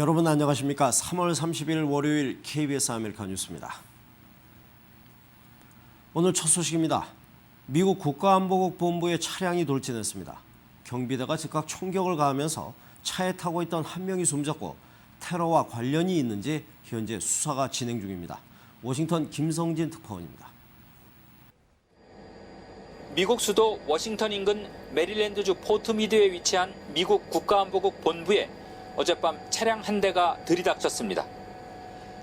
여러분 안녕하십니까? 3월 30일 월요일 KBS 아메리카 뉴스입니다. 오늘 첫 소식입니다. 미국 국가안보국 본부에 차량이 돌진했습니다. 경비대가 즉각 총격을 가하면서 차에 타고 있던 한 명이 숨졌고 테러와 관련이 있는지 현재 수사가 진행 중입니다. 워싱턴 김성진 특파원입니다. 미국 수도 워싱턴 인근 메릴랜드주 포트미드에 위치한 미국 국가안보국 본부에 어젯밤 차량 한 대가 들이닥쳤습니다.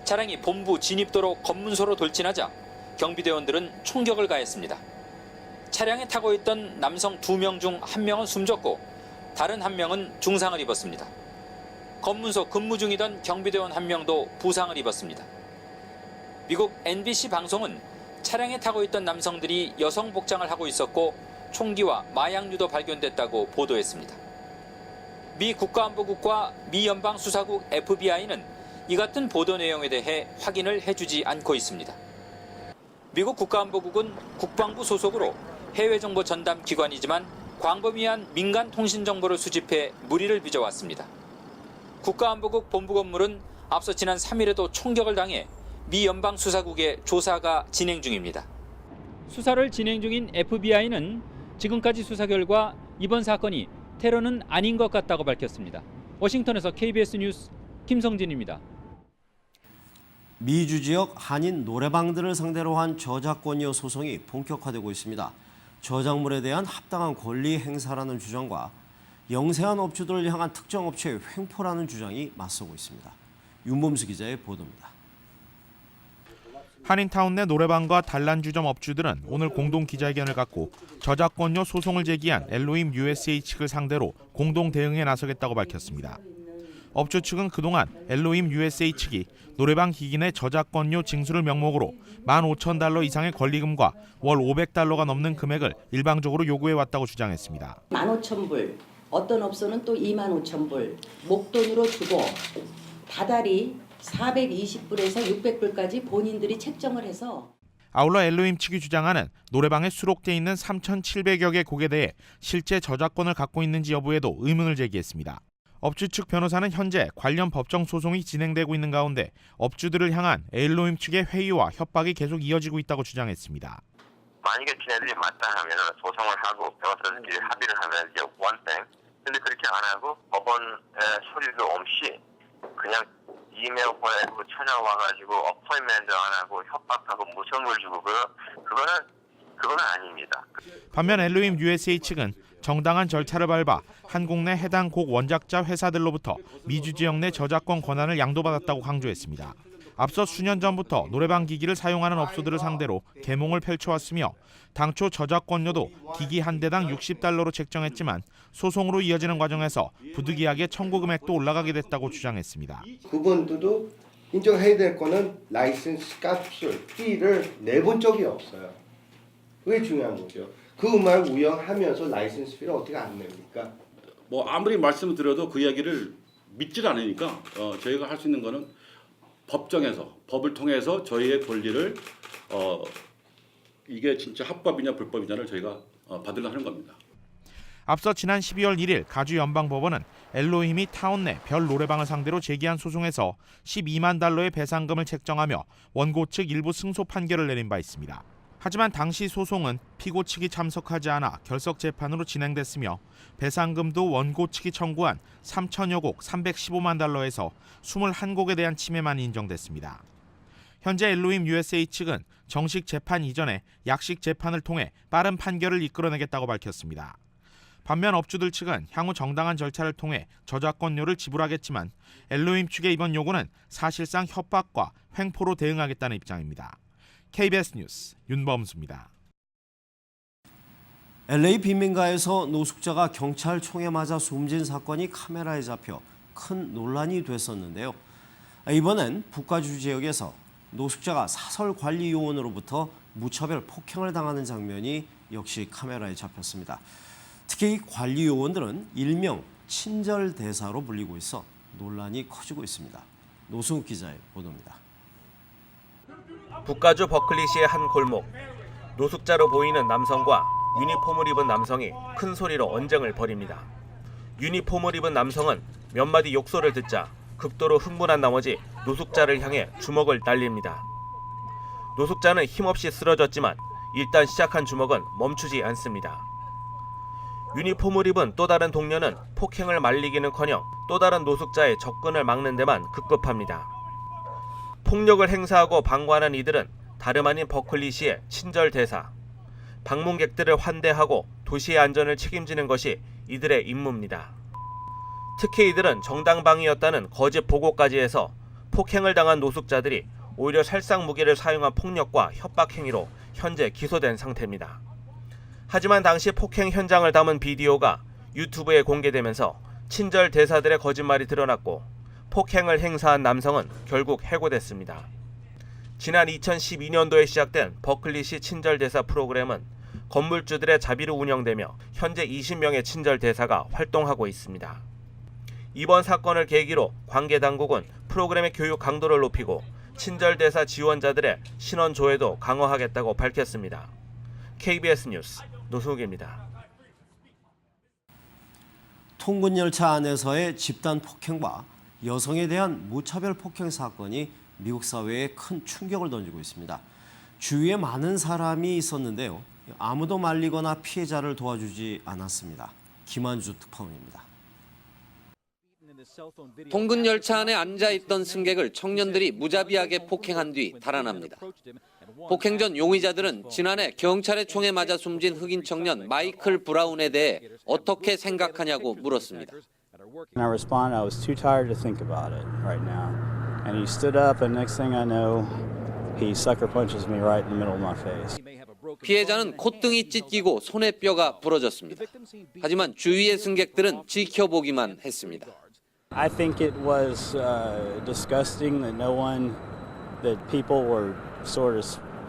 차량이 본부 진입도로 검문소로 돌진하자 경비대원들은 총격을 가했습니다. 차량에 타고 있던 남성 2명 중 1명은 숨졌고 다른 1명은 중상을 입었습니다. 검문소 근무 중이던 경비대원 1명도 부상을 입었습니다. 미국 NBC 방송은 차량에 타고 있던 남성들이 여성 복장을 하고 있었고 총기와 마약류도 발견됐다고 보도했습니다. 미 국가안보국과 미 연방수사국 FBI는 이 같은 보도 내용에 대해 확인을 해주지 않고 있습니다. 미국 국가안보국은 국방부 소속으로 해외정보 전담 기관이지만 광범위한 민간 통신 정보를 수집해 무리를 빚어왔습니다. 국가안보국 본부 건물은 앞서 지난 3일에도 총격을 당해 미 연방수사국의 조사가 진행 중입니다. 수사를 진행 중인 FBI는 지금까지 수사 결과 이번 사건이 테러는 아닌 것 같다고 밝혔습니다. 워싱턴에서 KBS 뉴스 김성진입니다. 미주 지역 한인 노래방들을 상대로 한 저작권료 소송이 본격화되고 있습니다. 저작물에 대한 합당한 권리 행사라는 주장과 영세한 업주들을 향한 특정 업체의 횡포라는 주장이 맞서고 있습니다. 윤범수 기자의 보도입니다. 한인타운 내 노래방과 단란주점 업주들은 오늘 공동 기자회견을 갖고 저작권료 소송을 제기한 엘로임 USA 측을 상대로 공동 대응에 나서겠다고 밝혔습니다. 업주 측은 그동안 엘로임 USA 측이 노래방 기기 내 저작권료 징수를 명목으로 15,000달러 이상의 권리금과 월 500달러가 넘는 금액을 일방적으로 요구해왔다고 주장했습니다. 15,000불, 어떤 업소는 또 25,000불, 목돈으로 주고 다달이 420불에서 600불까지 본인들이 책정을 해서 아울러 엘로임 측이 주장하는 노래방에 수록돼 있는 3,700여 개 곡에 대해 실제 저작권을 갖고 있는지 여부에도 의문을 제기했습니다. 업주 측 변호사는 현재 관련 법정 소송이 진행되고 있는 가운데 업주들을 향한 엘로임 측의 회유와 협박이 계속 이어지고 있다고 주장했습니다. 만약에 지네들이 맞다 하면 소송을 하고 변호사들끼리 합의를 하면 이제 one thing. 근데 그렇게 안 하고 법원 소리도 없이 그냥 이메일 보내고 찾아와가지고 어포인트먼트 안 하고 협박하고 무선물 주고 그거는 아닙니다. 반면 엘로임 USA 측은 정당한 절차를 밟아 한국 내 해당 곡 원작자 회사들로부터 미주 지역 내 저작권 권한을 양도받았다고 강조했습니다. 앞서 수년 전부터 노래방 기기를 사용하는 업소들을 상대로 계몽을 펼쳐왔으며 당초 저작권료도 기기 한 대당 60달러로 책정했지만 소송으로 이어지는 과정에서 부득이하게 청구 금액도 올라가게 됐다고 주장했습니다. 그분들도 인정해야 될 거는 라이센스 값을, 피를 내본 적이 없어요. 그게 중요한 거죠. 그 음악을 운영하면서 라이센스 피를 어떻게 안 냅니까? 아무리 말씀을 드려도 그 이야기를 믿질 않으니까 저희가 할 수 있는 거는 법정에서 법을 통해서 저희의 권리를 이게 진짜 합법이냐 불법이냐를 저희가 받으려 하는 겁니다. 앞서 지난 12월 1일 가주 연방법원은 엘로힘이 타운 내 별 노래방을 상대로 제기한 소송에서 12만 달러의 배상금을 책정하며 원고 측 일부 승소 판결을 내린 바 있습니다. 하지만 당시 소송은 피고 측이 참석하지 않아 결석 재판으로 진행됐으며 배상금도 원고 측이 청구한 3천여 곡 315만 달러에서 21곡에 대한 침해만 인정됐습니다. 현재 엘로임 USA 측은 정식 재판 이전에 약식 재판을 통해 빠른 판결을 이끌어내겠다고 밝혔습니다. 반면 업주들 측은 향후 정당한 절차를 통해 저작권료를 지불하겠지만 엘로임 측의 이번 요구는 사실상 협박과 횡포로 대응하겠다는 입장입니다. KBS 뉴스 윤범수입니다. LA 빈민가에서 노숙자가 경찰 총에 맞아 숨진 사건이 카메라에 잡혀 큰 논란이 됐었는데요. 이번엔 북가주 지역에서 노숙자가 사설관리 요원으로부터 무차별 폭행을 당하는 장면이 역시 카메라에 잡혔습니다. 특히 이 관리 요원들은 일명 친절대사로 불리고 있어 논란이 커지고 있습니다. 노승욱 기자의 보도입니다. 북가주 버클리시의 한 골목, 노숙자로 보이는 남성과 유니폼을 입은 남성이 큰 소리로 언쟁을 벌입니다. 유니폼을 입은 남성은 몇 마디 욕설을 듣자 극도로 흥분한 나머지 노숙자를 향해 주먹을 날립니다. 노숙자는 힘없이 쓰러졌지만 일단 시작한 주먹은 멈추지 않습니다. 유니폼을 입은 또 다른 동료는 폭행을 말리기는커녕 또 다른 노숙자의 접근을 막는 데만 급급합니다. 폭력을 행사하고 방관한 이들은 다름 아닌 버클리시의 친절 대사. 방문객들을 환대하고 도시의 안전을 책임지는 것이 이들의 임무입니다. 특히 이들은 정당방위였다는 거짓 보고까지 해서 폭행을 당한 노숙자들이 오히려 살상 무기를 사용한 폭력과 협박 행위로 현재 기소된 상태입니다. 하지만 당시 폭행 현장을 담은 비디오가 유튜브에 공개되면서 친절 대사들의 거짓말이 드러났고 폭행을 행사한 남성은 결국 해고됐습니다. 지난 2012년도에 시작된 버클리시 친절 대사 프로그램은 건물주들의 자비로 운영되며 현재 20명의 친절 대사가 활동하고 있습니다. 이번 사건을 계기로 관계 당국은 프로그램의 교육 강도를 높이고 친절대사 지원자들의 신원 조회도 강화하겠다고 밝혔습니다. KBS 뉴스 노승욱입니다. 통근열차 안에서의 집단 폭행과 여성에 대한 무차별 폭행 사건이 미국 사회에 큰 충격을 던지고 있습니다. 주위에 많은 사람이 있었는데요. 아무도 말리거나 피해자를 도와주지 않았습니다. 김한주 특파원입니다. 통근 열차 안에 앉아있던 승객을 청년들이 무자비하게 폭행한 뒤 달아납니다. 폭행 전 용의자들은 지난해 경찰의 총에 맞아 숨진 흑인 청년 마이클 브라운에 대해 어떻게 생각하냐고 물었습니다. And I responded, I was too tired to think about it right now. And he stood up and next thing I know, he sucker punches me right in the middle of my face. 피해자는 콧등이 찢기고 손에 뼈가 부러졌습니다. 하지만 주위의 승객들은 지켜보기만 했습니다. I think it was disgusting that people were sort of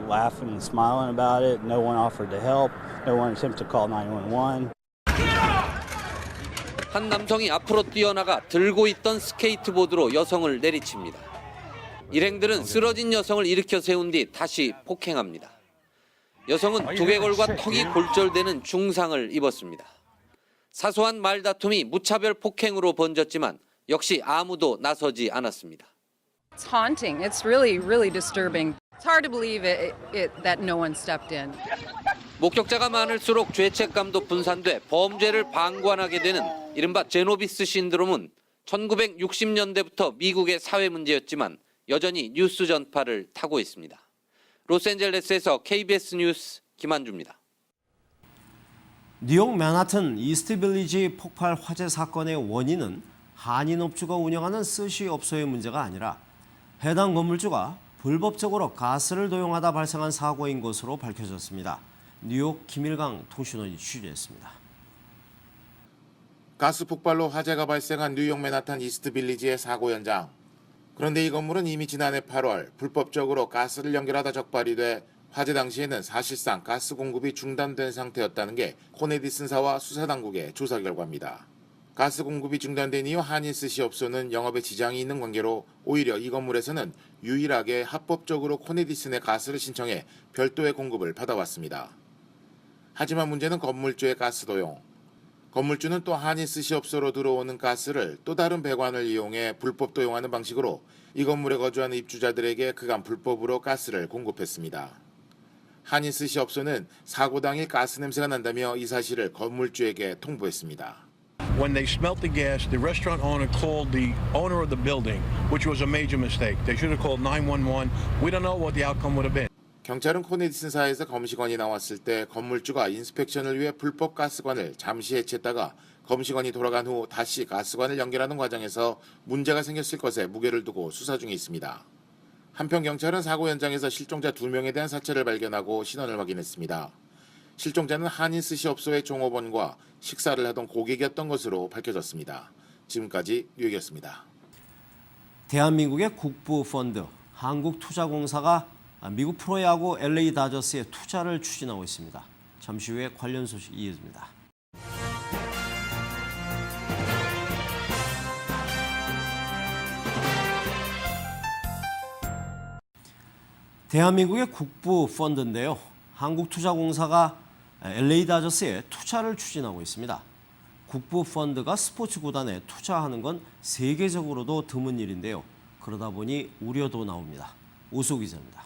laughing and smiling about it. No one offered to help. No one attempted to call 911. 한 남성이 앞으로 뛰어나가 들고 있던 스케이트보드로 여성을 내리칩니다. 일행들은 쓰러진 여성을 일으켜 세운 뒤 다시 폭행합니다. 여성은 두개골과 턱이 골절되는 중상을 입었습니다. 사소한 말다툼이 무차별 폭행으로 번졌지만 역시 아무도 나서지 않았습니다. It's haunting. It's really disturbing. It's hard to believe that no one stepped in. 목격자가 많을수록 죄책감도 분산돼 범죄를 방관하게 되는 이른바 제노비스 신드롬은 1960년대부터 미국의 사회 문제였지만 여전히 뉴스 전파를 타고 있습니다. 로스앤젤레스에서 KBS 뉴스 김한주입니다. 뉴욕 맨하튼 이스트빌리지 폭발 화재 사건의 원인은 한인업주가 운영하는 스시업소의 문제가 아니라 해당 건물주가 불법적으로 가스를 도용하다 발생한 사고인 것으로 밝혀졌습니다. 뉴욕 김일강 통신원이 취재했습니다. 가스 폭발로 화재가 발생한 뉴욕 맨하탄 이스트빌리지의 사고 현장. 그런데 이 건물은 이미 지난해 8월 불법적으로 가스를 연결하다 적발이 돼 화재 당시에는 사실상 가스 공급이 중단된 상태였다는 게 코네디슨사와 수사당국의 조사 결과입니다. 가스 공급이 중단된 이후 한인 스시업소는 영업에 지장이 있는 관계로 오히려 이 건물에서는 유일하게 합법적으로 코네디슨의 가스를 신청해 별도의 공급을 받아왔습니다. 하지만 문제는 건물주의 가스 도용. 건물주는 또 한인 스시업소로 들어오는 가스를 또 다른 배관을 이용해 불법 도용하는 방식으로 이 건물에 거주하는 입주자들에게 그간 불법으로 가스를 공급했습니다. 한인 스시업소는 사고 당일 가스 냄새가 난다며 이 사실을 건물주에게 통보했습니다. When they smelt the gas, the restaurant owner called the owner of the building, which was a major mistake. They should have called 911. We don't know what the outcome would have been. 경찰은 코네디슨사에서 검시관이 나왔을 때 건물주가 인스펙션을 위해 불법 가스관을 잠시 해체했다가 검시관이 돌아간 후 다시 가스관을 연결하는 과정에서 문제가 생겼을 것에 무게를 두고 수사 중에 있습니다. 한편 경찰은 사고 현장에서 실종자 2명에 대한 사체를 발견하고 신원을 확인했습니다. 실종자는 한인 스시업소의 종업원과 식사를 하던 고객이었던 것으로 밝혀졌습니다. 지금까지 뉴욕이었습니다. 대한민국의 국부펀드 한국투자공사가 미국 프로야구 LA 다저스의 투자를 추진하고 있습니다. 잠시 후에 관련 소식 이어집니다. 대한민국의 국부펀드인데요. 한국투자공사가 LA 다저스에 투자를 추진하고 있습니다. 국부 펀드가 스포츠 구단에 투자하는 건 세계적으로도 드문 일인데요. 그러다 보니 우려도 나옵니다. 오수 기자입니다.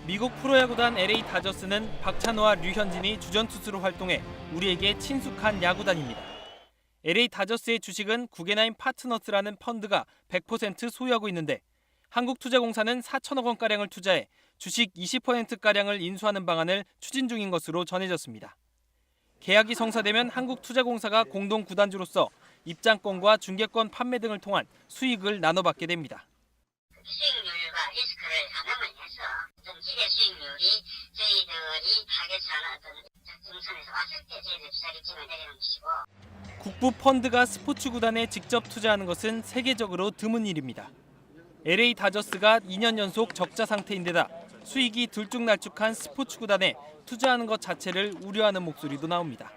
미국 프로야구단 LA 다저스는 박찬호와 류현진이 주전 투수로 활동해 우리에게 친숙한 야구단입니다. LA 다저스의 주식은 구게나인 파트너스라는 펀드가 100% 소유하고 있는데 한국투자공사는 4천억 원가량을 투자해 주식 20%가량을 인수하는 방안을 추진 중인 것으로 전해졌습니다. 계약이 성사되면 한국투자공사가 공동 구단주로서 입장권과 중계권 판매 등을 통한 수익을 나눠받게 됩니다. 수익률과 리스크를 감안을 해서 정직의 수익률이 저희들이 타겟하는 어떤 작전선에서 왔을 때 저희들 투자 결정을 내리는 것이고, 국부 펀드가 스포츠 구단에 직접 투자하는 것은 세계적으로 드문 일입니다. LA 다저스가 2년 연속 적자 상태인데다 수익이 들쭉날쭉한 스포츠 구단에 투자하는 것 자체를 우려하는 목소리도 나옵니다.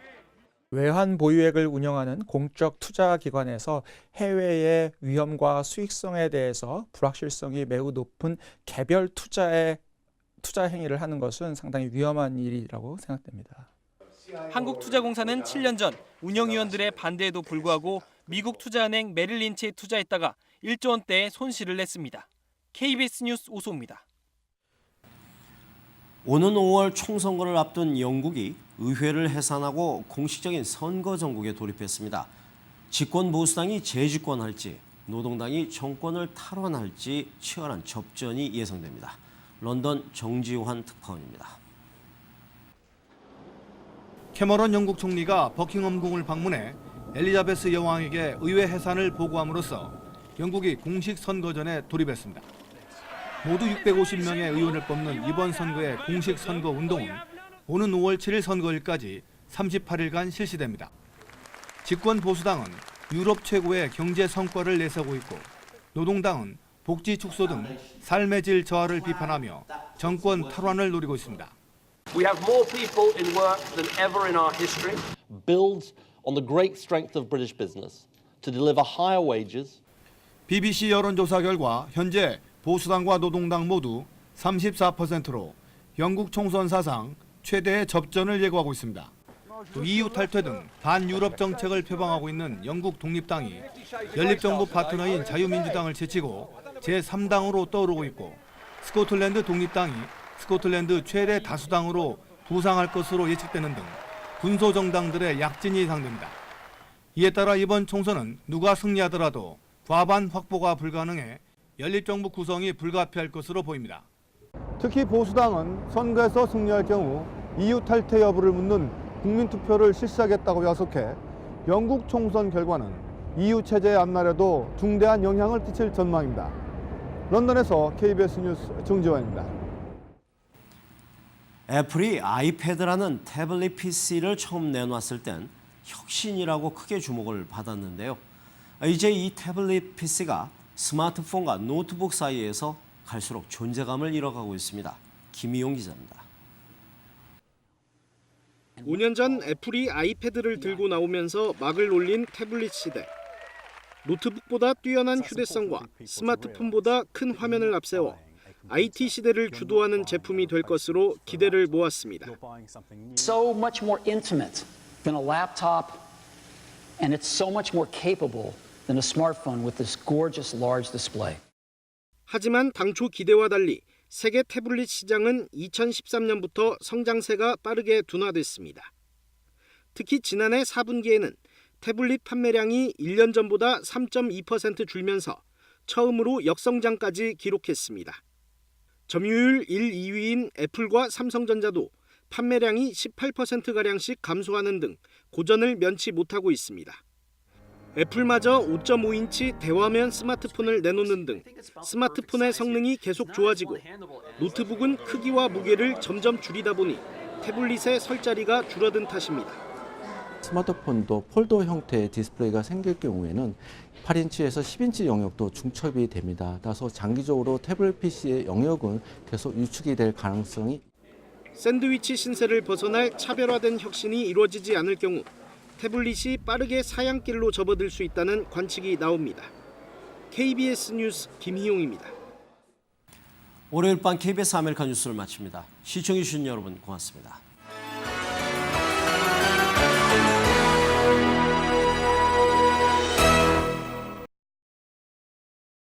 외환 보유액을 운영하는 공적 투자 기관에서 해외의 위험과 수익성에 대해서 불확실성이 매우 높은 개별 투자 행위를 하는 것은 상당히 위험한 일이라고 생각됩니다. 한국투자공사는 7년 전 운영위원들의 반대에도 불구하고 미국 투자은행 메릴린치에 투자했다가 1조 원대의 손실을 냈습니다. KBS 뉴스 오소입니다. 오는 5월 총선거를 앞둔 영국이 의회를 해산하고 공식적인 선거 정국에 돌입했습니다. 집권 보수당이 재집권할지 노동당이 정권을 탈환할지 치열한 접전이 예상됩니다. 런던 정지환 특파원입니다. 캐머런 영국 총리가 버킹엄궁을 방문해 엘리자베스 여왕에게 의회 해산을 보고함으로써 영국이 공식 선거전에 돌입했습니다. 모두 650명의 의원을 뽑는 이번 선거의 공식 선거 운동은 오는 5월 7일 선거일까지 38일간 실시됩니다. 집권 보수당은 유럽 최고의 경제 성과를 내세우고 있고 노동당은 복지 축소 등 삶의 질 저하를 비판하며 정권 탈환을 노리고 있습니다. We have more people in work than ever in our history. Builds on the great strength of British business to deliver higher wages. BBC 여론조사 결과 현재 보수당과 노동당 모두 34%로 영국 총선 사상 최대의 접전을 예고하고 있습니다. 또 EU 탈퇴 등 반유럽 정책을 표방하고 있는 영국 독립당이 연립정부 파트너인 자유민주당을 제치고 제3당으로 떠오르고 있고 스코틀랜드 독립당이 스코틀랜드 최대 다수당으로 부상할 것으로 예측되는 등 군소정당들의 약진이 예상됩니다. 이에 따라 이번 총선은 누가 승리하더라도 과반 확보가 불가능해 연립정부 구성이 불가피할 것으로 보입니다. 특히 보수당은 선거에서 승리할 경우 EU 탈퇴 여부를 묻는 국민투표를 실시하겠다고 약속해 영국 총선 결과는 EU 체제의 앞날에도 중대한 영향을 끼칠 전망입니다. 런던에서 KBS 뉴스 정지환입니다. 애플이 아이패드라는 태블릿 PC를 처음 내놨을 땐 혁신이라고 크게 주목을 받았는데요. 이제 이 태블릿 PC가 스마트폰과 노트북 사이에서 갈수록 존재감을 잃어가고 있습니다. 김희용 기자입니다. 5년 전 애플이 아이패드를 들고 나오면서 막을 올린 태블릿 시대. 노트북보다 뛰어난 휴대성과 스마트폰보다 큰 화면을 앞세워 IT 시대를 주도하는 제품이 될 것으로 기대를 모았습니다. So much more intimate than a laptop, and it's so much more capable than a smartphone with this gorgeous large display. 하지만 당초 기대와 달리 세계 태블릿 시장은 2013년부터 성장세가 빠르게 둔화됐습니다. 특히 지난해 4분기에는 태블릿 판매량이 1년 전보다 3.2% 줄면서 처음으로 역성장까지 기록했습니다. 점유율 1, 2위인 애플과 삼성전자도 판매량이 18%가량씩 감소하는 등 고전을 면치 못하고 있습니다. 애플마저 5.5인치 대화면 스마트폰을 내놓는 등 스마트폰의 성능이 계속 좋아지고 노트북은 크기와 무게를 점점 줄이다 보니 태블릿의 설 자리가 줄어든 탓입니다. 스마트폰도 폴더 형태의 디스플레이가 생길 경우에는 8인치에서 10인치 영역도 중첩이 됩니다. 따라서 장기적으로 태블릿 PC의 영역은 계속 유축이 될 가능성이 샌드위치 신세를 벗어날 차별화된 혁신이 이루어지지 않을 경우 태블릿이 빠르게 사양길로 접어들 수 있다는 관측이 나옵니다. KBS 뉴스 김희용입니다. 월요일 밤 KBS 아메리카 뉴스를 마칩니다. 시청해주신 여러분 고맙습니다.